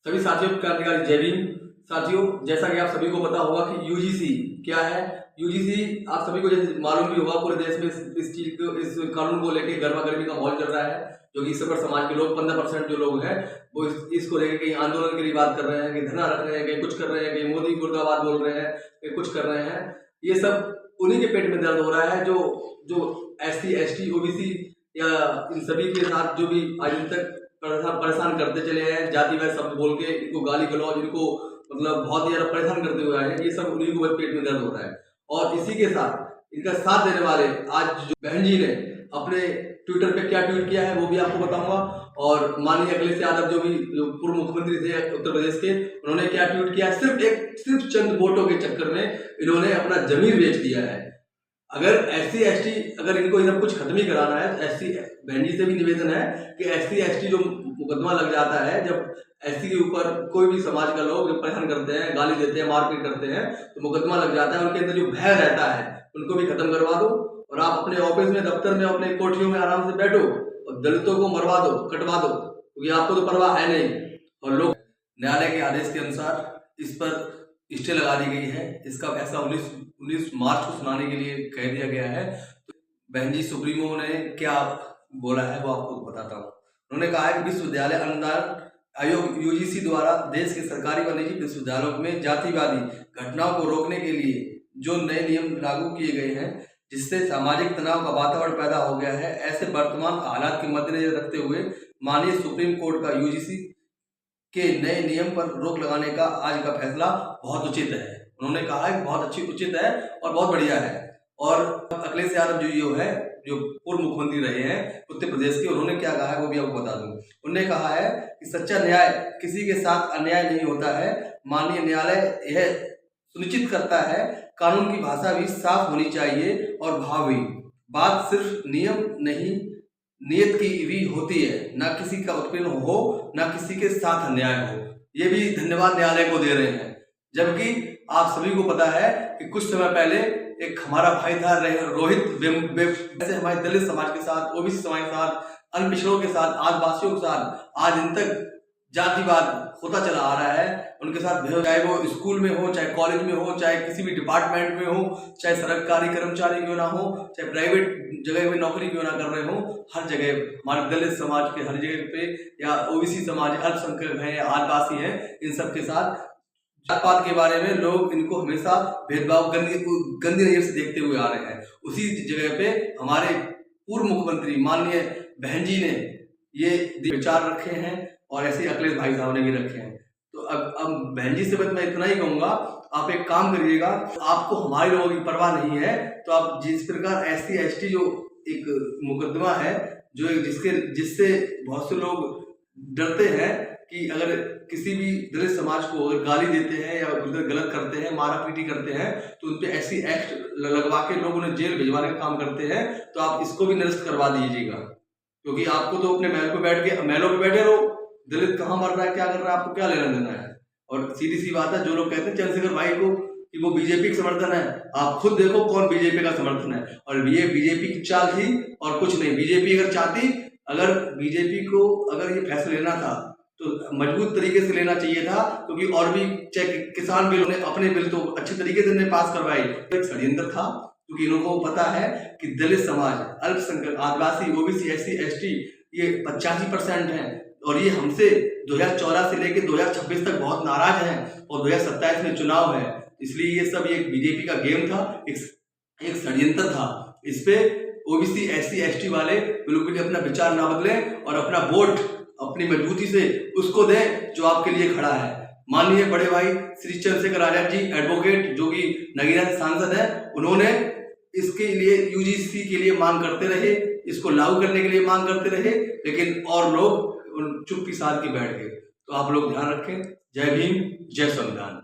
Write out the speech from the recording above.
सभी साथियों को क्रांतिकारी जय भीम। साथियों, जैसा कि आप सभी को पता होगा कि यूजीसी क्या है। यूजीसी आप सभी को जैसे मालूम भी होगा, पूरे देश में इस चीज को, इस कानून को लेकर गर्मा गर्मी का माहौल चल रहा है, जो कि इस पर समाज के लोग 15% जो लोग हैं वो इसको लेकर कहीं आंदोलन के लिए बात कर रहे हैं, कहीं धरना रख रहे हैं, कहीं कुछ कर रहे हैं, कहीं मोदी मुर्दाबाद बोल रहे हैं, कहीं कुछ कर रहे हैं। ये सब उन्हीं के पेट में दर्द हो रहा है जो SC ST OBC या इन सभी के साथ जो भी आज तक परेशान करते चले हैं, जातिवाद शब्द बोल के इनको गाली गलौज, इनको मतलब बहुत ही ज्यादा परेशान करते हुए आए हैं। ये सब उन्हीं को पेट में दर्द हो रहा है। और इसी के साथ इनका साथ देने वाले आज जो बहन जी ने अपने ट्विटर पे क्या ट्वीट किया है वो भी आपको बताऊंगा। और माननीय अखिलेश यादव जो पूर्व मुख्यमंत्री थे उत्तर प्रदेश के, उन्होंने क्या ट्वीट किया, सिर्फ चंद वोटों के चक्कर में इन्होंने अपना जमीर बेच दिया है। अगर SC ST अगर इनको सब कुछ खत्म ही कराना है तो SC बहन जी से भी निवेदन है कि SC ST जो मुकदमा लग जाता है, जब SC के ऊपर कोई भी समाज का लोग जब परेशान करते हैं, गाली देते हैं, मारपीट करते हैं, तो मुकदमा लग जाता है, उनके अंदर जो भय रहता है उनको भी खत्म करवा दो और आप अपने ऑफिस में, दफ्तर में, अपने कोठियों में आराम से बैठो और दलितों को मरवा दो, कटवा दो, क्योंकि आपको तो परवाह है नहीं। और लोग न्यायालय के आदेश के अनुसार इस पर स्टे लगा दी गई है। इसका फैसला 19 मार्च को सुनाने के लिए कह दिया गया है। तो बहन जी सुप्रीमो ने क्या बोला है वो आपको बताता हूँ। उन्होंने कहा है कि विश्वविद्यालय अनुदान आयोग UGC द्वारा देश के सरकारी व निजी विश्वविद्यालयों में जातिवादी घटनाओं को रोकने के लिए जो नए नियम लागू किए गए हैं, जिससे सामाजिक तनाव का वातावरण पैदा हो गया है, ऐसे वर्तमान हालात के मद्देनजर रखते हुए माननीय सुप्रीम कोर्ट का UGC के नए नियम पर रोक लगाने का आज का फैसला बहुत उचित है। उन्होंने कहा है बहुत अच्छी उचित है और बहुत बढ़िया है। और अखिलेश यादव जो पूर्व मुख्यमंत्री रहे हैं उत्तर प्रदेश के, उन्होंने क्या कहा है वो भी आपको बता दूं। उन्होंने कहा है कि सच्चा न्याय किसी के साथ अन्याय नहीं होता है। माननीय न्यायालय यह सुनिश्चित करता है कानून की भाषा भी साफ होनी चाहिए और भाव भी। बात सिर्फ नियम नहीं, नियत की भी होती है, ना किसी का उत्पीड़न हो, ना किसी के साथ अन्याय हो। ये भी धन्यवाद न्यायालय को दे रहे हैं। जबकि आप सभी को पता है कि कुछ समय पहले एक हमारा भाई था रोहित, ऐसे हमारे दलित समाज के साथ, OBC समाज के साथ, अन्य पिछड़ों के साथ, आदिवासियों के साथ आज इन तक जातिवाद होता चला आ रहा है। उनके साथ चाहे वो स्कूल में हो, चाहे कॉलेज में हो, चाहे किसी भी डिपार्टमेंट में हो, चाहे सरकारी कर्मचारी क्यों ना हो, चाहे प्राइवेट जगह में नौकरी क्यों ना कर रहे हो, हर जगह हमारे दलित समाज के हर जगह पे, या OBC समाज, अल्पसंख्यक हैं या आदिवासी हैं, इन सब के साथ जात पात के बारे में लोग इनको हमेशा भेदभाव गंदी नजर से देखते हुए आ रहे हैं। उसी जगह पे हमारे पूर्व मुख्यमंत्री माननीय बहन जी ने ये विचार रखे हैं और ऐसे अखिलेश भाई साहब ने भी रखे हैं। तो अब बहन जी से बस मैं इतना ही कहूंगा, आप एक काम करिएगा, आपको हमारे लोगों की परवाह नहीं है तो आप जिस प्रकार SC ST जो एक मुकदमा है, जो जिससे बहुत से लोग डरते हैं कि अगर किसी भी दलित समाज को अगर गाली देते हैं या उधर गलत करते हैं, मारा पीटी करते हैं, तो उन पे SC एक्ट लगवा के लोग उन्हें जेल भिजवाने का काम करते हैं। तो आप इसको भी निरस्त करवा दीजिएगा, क्योंकि आपको तो अपने महलों पे बैठे रहो, दलित कहाँ मर रहा है, क्या कर रहा है, आपको क्या लेना देना है। और सीधी सी बात है, जो लोग कहते हैं चंद्रशेखर भाई को कि वो बीजेपी का समर्थन है, आप खुद देखो कौन बीजेपी का समर्थन है। और ये बीजेपी की चाल थी और कुछ नहीं। बीजेपी अगर चाहती, अगर बीजेपी को अगर ये फैसला लेना था तो मजबूत तरीके से लेना चाहिए था, क्योंकि और भी चाहे किसान बिल, अपने बिल तो अच्छे तरीके से पास करवाई। एक षड्यंत्र था, क्योंकि इन लोगों को पता है कि दलित समाज, अल्पसंख्यक, आदिवासी, OBC, SC ST ये 85% हैं और ये हमसे 2014 से लेकर 2026 तक बहुत नाराज हैं और 2027 में चुनाव है। इसलिए ये सब एक बीजेपी का गेम था, एक षड्यंत्र था। इस पे OBC SC ST वाले बिल्कुल अपना विचार ना बदलें और अपना वोट अपनी मजबूती से उसको दें जो आपके लिए खड़ा है। माननीय बड़े भाई श्री चंद्रशेखर आजाद जी, एडवोकेट, जो कि नगीना से सांसद है, उन्होंने इसके लिए UGC के लिए मांग करते रहे, इसको लागू करने के लिए मांग करते रहे, लेकिन और लोग चुप्पी साध के बैठ गए। तो आप लोग ध्यान रखें। जय भीम, जय संविधान।